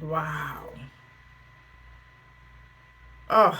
Wow. Oh.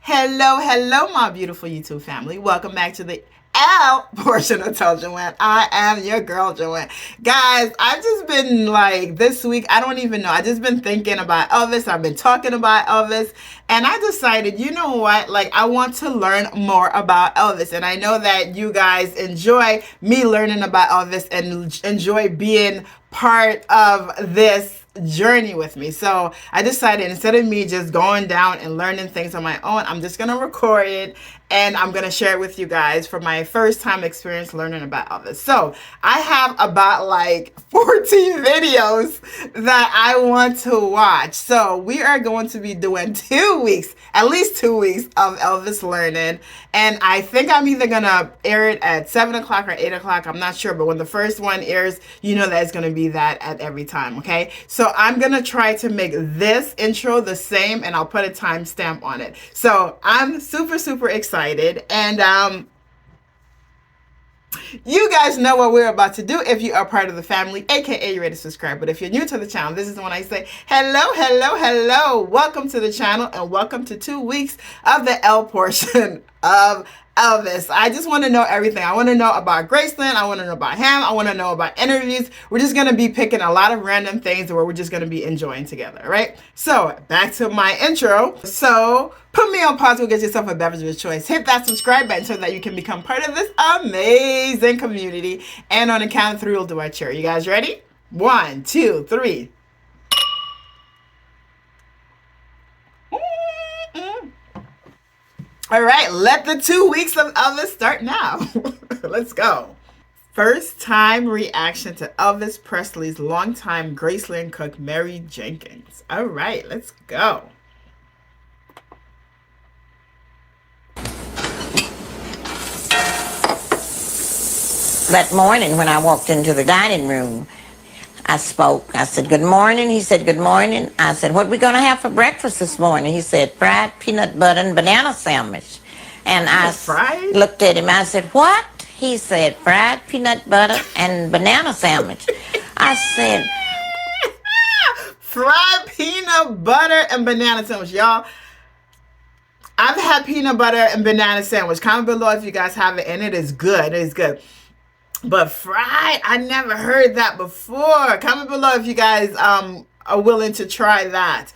Hello, my beautiful YouTube family. Welcome back to the L portion of Tell Joanne. I am your girl, Joanne. Guys, I've just been like this week, I don't even know. I just been thinking about Elvis. I've been talking about Elvis. And I decided, you know what? Like, I want to learn more about Elvis. And I know that you guys enjoy me learning about Elvis and enjoy being part of this journey with me. So I decided instead of me just going down and learning things on my own, I'm just going to record it and I'm going to share it with you guys for my first time experience learning about Elvis. So I have about like 14 videos that I want to watch. So we are going to be doing 2 weeks, at least 2 weeks of Elvis learning. And I think I'm either going to air it at 7 o'clock or 8 o'clock. I'm not sure. But when the first one airs, you know that it's going to be that at every time. Okay. So I'm going to try to make this intro the same and I'll put a timestamp on it. So I'm super excited. And you guys know what we're about to do if you are part of the family, aka you're ready to subscribe. But if you're new to the channel, this is when I say hello. Welcome to the channel and welcome to 2 weeks of the L portion of Elvis. I just want to know everything. I want to know about Graceland. I want to know about him. I want to know about interviews. We're just going to be picking a lot of random things where we're just going to be enjoying together, right? So back to my intro. So put me on pause. Go get yourself a beverage of your choice. Hit that subscribe button so that you can become part of this amazing community. And on the count of three, we'll do our cheer. You guys ready? 1, 2, 3. All right, let the 2 weeks of Elvis start now. Let's go. First time reaction to Elvis Presley's longtime Graceland cook, Mary Jenkins. All right, let's go. That morning when I walked into the dining room, I spoke. I said, "Good morning." He said, "Good morning." I said, "What are we going to have for breakfast this morning?" He said, "Fried peanut butter and banana sandwich." And I Fried? looked at him. I said, "What?" He said, "Fried peanut butter and banana sandwich." I said, Fried peanut butter and banana sandwich, y'all. I've had peanut butter and banana sandwich. Comment below if you guys have it, and it is good. It is good. But fried, I never heard that before. Comment below if you guys are willing to try that.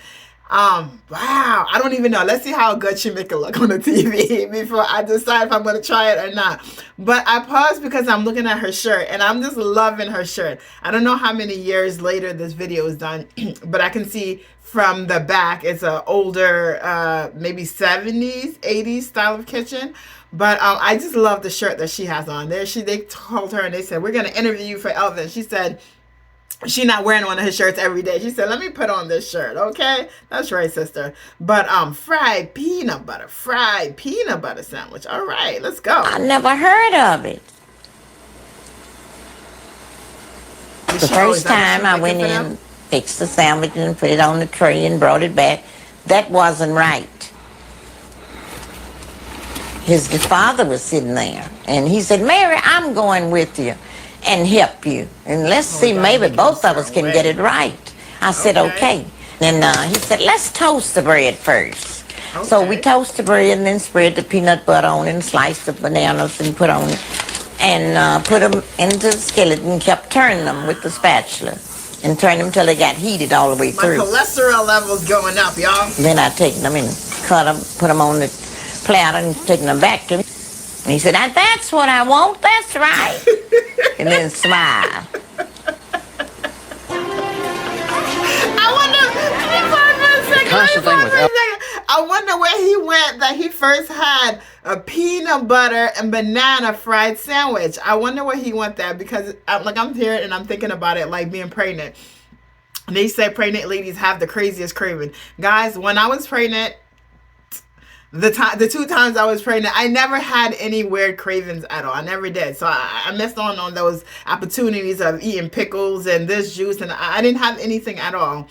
Wow, I don't even know. Let's see how good she make it look on the TV before I decide if I'm going to try it or not. But I paused because I'm looking at her shirt and I'm just loving her shirt. I don't know how many years later this video is done, but I can see from the back it's an older, maybe 70s, 80s style of kitchen. But I just love the shirt that she has on there. They told her and they said, "We're going to interview you for Elvis." She said, she's not wearing one of his shirts every day. She said, "Let me put on this shirt." Okay, that's right, sister. But fried peanut butter sandwich. All right, let's go. I never heard of it. The first time I went in, fixed the sandwich and put it on the tray and brought it back, that wasn't right. His father was sitting there, and he said, "Mary, I'm going with you and help you. And let's see, maybe both of us can get it right." I said, "Okay." And he said, "Let's toast the bread first." Okay. So we toast the bread and then spread the peanut butter on it and sliced the bananas and put on it. And put them into the skillet and kept turning them with the spatula. And turned them till they got heated all the way through. My cholesterol level's going up, y'all. Then I take them and cut them, put them on the platter and taking them back to him. And he said, "That's what I want, that's right." And then smile. I wonder where he went that he first had a peanut butter and banana fried sandwich. I wonder where he went there because I'm here and I'm thinking about it like being pregnant. They say pregnant ladies have the craziest craving. Guys, when I was pregnant, the 2 times I was pregnant, I never had any weird cravings at all. I never did. So I missed on those opportunities of eating pickles and this juice, and I didn't have anything at all.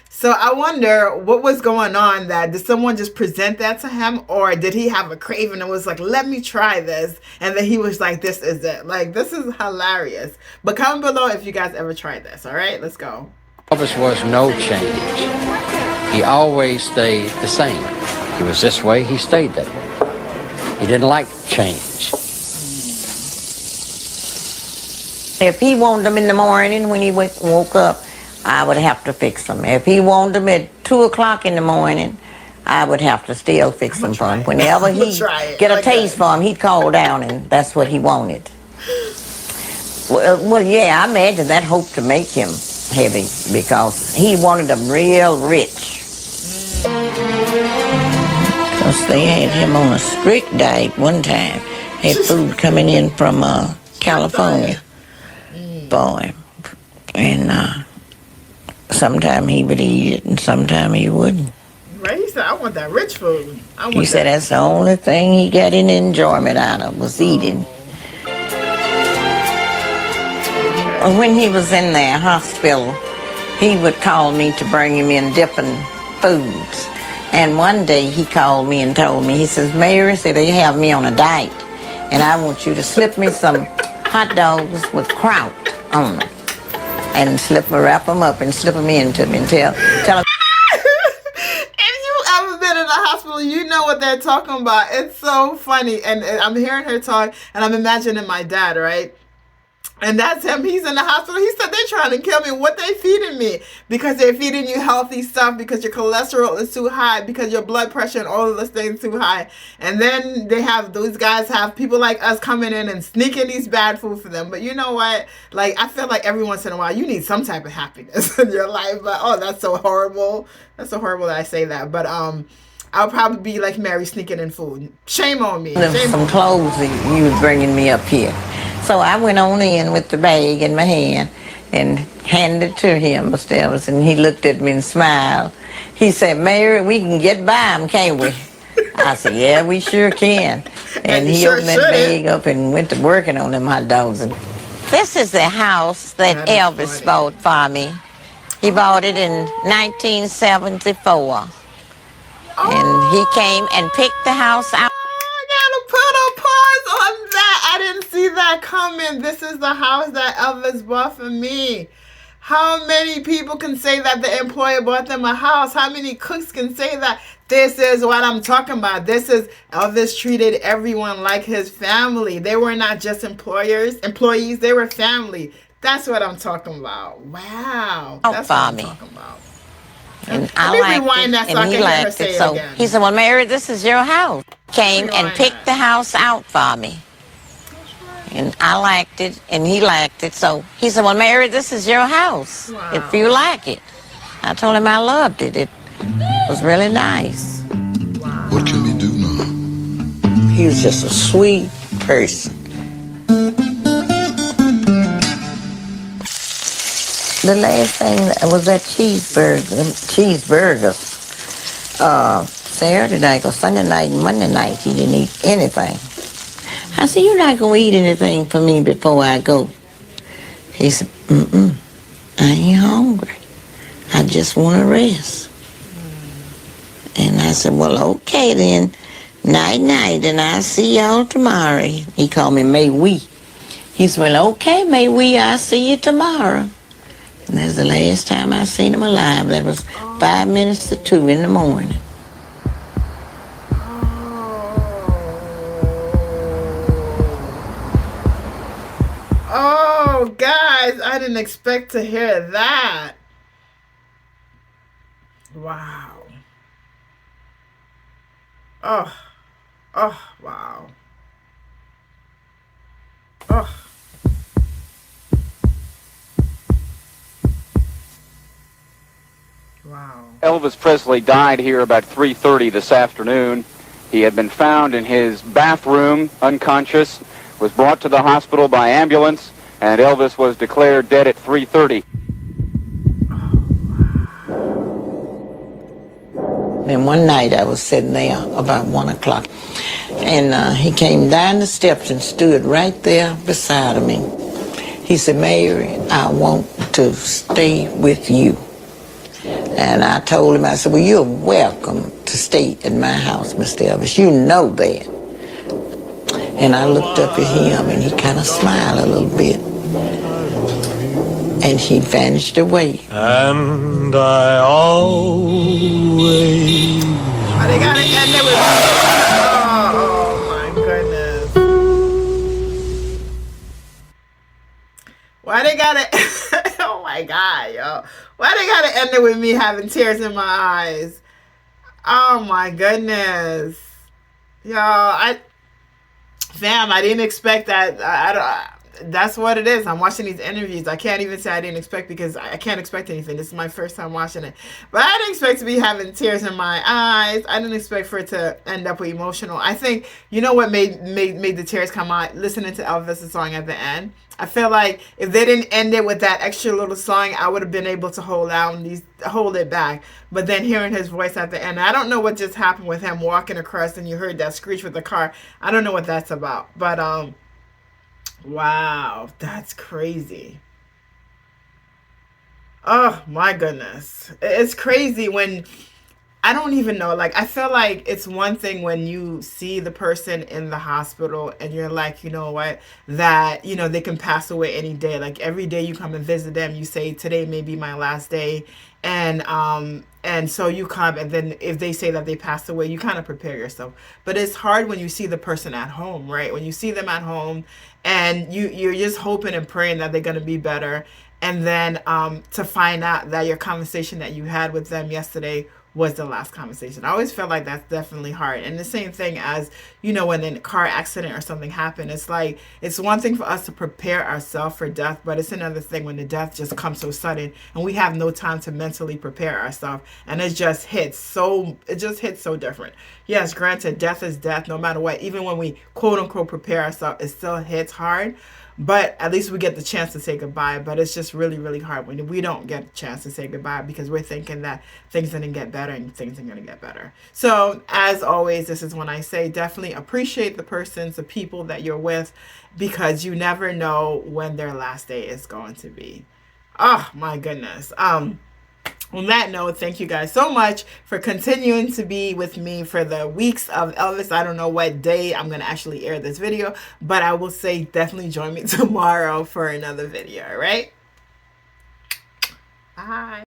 So I wonder what was going on. That did someone just present that to him, or did he have a craving and was like, "Let me try this," and then he was like, "This is it." Like, this is hilarious. But comment below if you guys ever tried this. All right, let's go. Elvis was no change. He always stayed the same. He was this way, he stayed that way. He didn't like change. If he wanted them in the morning when he woke up, I would have to fix them. If he wanted them at 2 o'clock in the morning, I would have to still fix them for him. Whenever he get a taste for him, he'd call down, and that's what he wanted. Well, yeah, I imagine that hoped to make him heavy because he wanted them real rich. Because they had him on a strict diet one time. Had food coming in from California for him. And sometime he would eat it and sometime he wouldn't. Right? He said, I want that rich food. He said that's the only thing he got any enjoyment out of was eating. When he was in the hospital, he would call me to bring him in different foods. And one day he called me and told me, he says, Mary, said they have me on a diet, and I want you to slip me some hot dogs with kraut on them. And wrap them up and slip them into me and tell him. If you ever been in the hospital, you know what they're talking about. It's so funny. And I'm hearing her talk, and I'm imagining my dad, right? And that's him. He's in the hospital. He said, they're trying to kill me. What they feeding me? Because they're feeding you healthy stuff, because your cholesterol is too high, because your blood pressure and all of those things too high. And then those guys have people like us coming in and sneaking these bad food for them. But you know what? Like, I feel like every once in a while, you need some type of happiness in your life. But, oh, that's so horrible. That's so horrible that I say that. But, I'll probably be like Mary, sneaking in food. Shame on me. Some clothes that you was bringing me up here. So I went on in with the bag in my hand and handed it to him, Mr. Elvis, and he looked at me and smiled. He said, Mary, we can get by them, can't we? I said, yeah, we sure can. And he opened that bag up and went to working on them hot dogs. And this is the house that Elvis bought for me. He bought it in 1974. And he came and picked the house out. Put a pause on that. I didn't see that coming. This is the house that Elvis bought for me. How many people can say that the employer bought them a house? How many cooks can say that? This is what I'm talking about. This is Elvis treated everyone like his family. They were not just employees. They were family. That's what I'm talking about. Wow. That's what I'm talking about. And I liked it, and he liked it. So he said, well, Mary, this is your house. Came and picked the house out for me. And I liked it, and he liked it. So he said, well, Mary, this is your house, if you like it. I told him I loved it. It was really nice. What can we do now? He was just a sweet person. The last thing was that cheeseburgers. Saturday night or Sunday night and Monday night, he didn't eat anything. I said, you're not going to eat anything for me before I go. He said, I ain't hungry. I just want to rest. And I said, well, okay then. Night-night, and I'll see y'all tomorrow. He called me May we. He said, well, okay, May we, I'll see you tomorrow. And that's the last time I seen him alive. That was 5 minutes to 2 in the morning. Oh, guys, I didn't expect to hear that. Wow. Oh, wow. Oh. Wow. Elvis Presley died here about 3:30 this afternoon. He had been found in his bathroom, unconscious, was brought to the hospital by ambulance, and Elvis was declared dead at 3:30. Then one night I was sitting there about 1 o'clock, and he came down the steps and stood right there beside of me. He said, Mary, I want to stay with you. And I told him, I said, well, you're welcome to stay at my house, Mr. Elvis. You know that. And I looked up at him, and he kind of smiled a little bit. and he vanished away. And I always Why they gotta end it with oh my goodness. Why they gotta oh my god, yo. Why they gotta end it with me having tears in my eyes? Oh my goodness. Yo, I didn't expect that. I don't. That's what it is. I'm watching these interviews. I can't even say I didn't expect because I can't expect anything. This is my first time watching it. But I didn't expect to be having tears in my eyes. I didn't expect for it to end up with emotional. I think, you know what made the tears come out? Listening to Elvis' song at the end. I feel like if they didn't end it with that extra little song, I would have been able to hold it back. But then hearing his voice at the end, I don't know what just happened with him walking across and you heard that screech with the car. I don't know what that's about. But wow, that's crazy. Oh my goodness. It's crazy when I don't even know. Like, I feel like it's one thing when you see the person in the hospital and you're like, you know what, that, you know, they can pass away any day. Like, every day you come and visit them, you say, today may be my last day. And so you come, and then if they say that they passed away, you kind of prepare yourself. But it's hard when you see the person at home, right? When you see them at home and you're just hoping and praying that they're going to be better. And then to find out that your conversation that you had with them yesterday was the last conversation. I always felt like that's definitely hard. And the same thing as, you know, when a car accident or something happened, it's like, it's one thing for us to prepare ourselves for death, but it's another thing when the death just comes so sudden and we have no time to mentally prepare ourselves. And it just hits so different. Yes, granted, death is death no matter what. Even when we quote unquote prepare ourselves, it still hits hard. But at least we get the chance to say goodbye. But it's just really, really hard when we don't get a chance to say goodbye because we're thinking that things are going to get better and things are going to get better. So as always, this is when I say definitely appreciate the persons, the people that you're with, because you never know when their last day is going to be. Oh my goodness. On that note, thank you guys so much for continuing to be with me for the weeks of Elvis. I don't know what day I'm going to actually air this video, but I will say definitely join me tomorrow for another video, all right? Bye.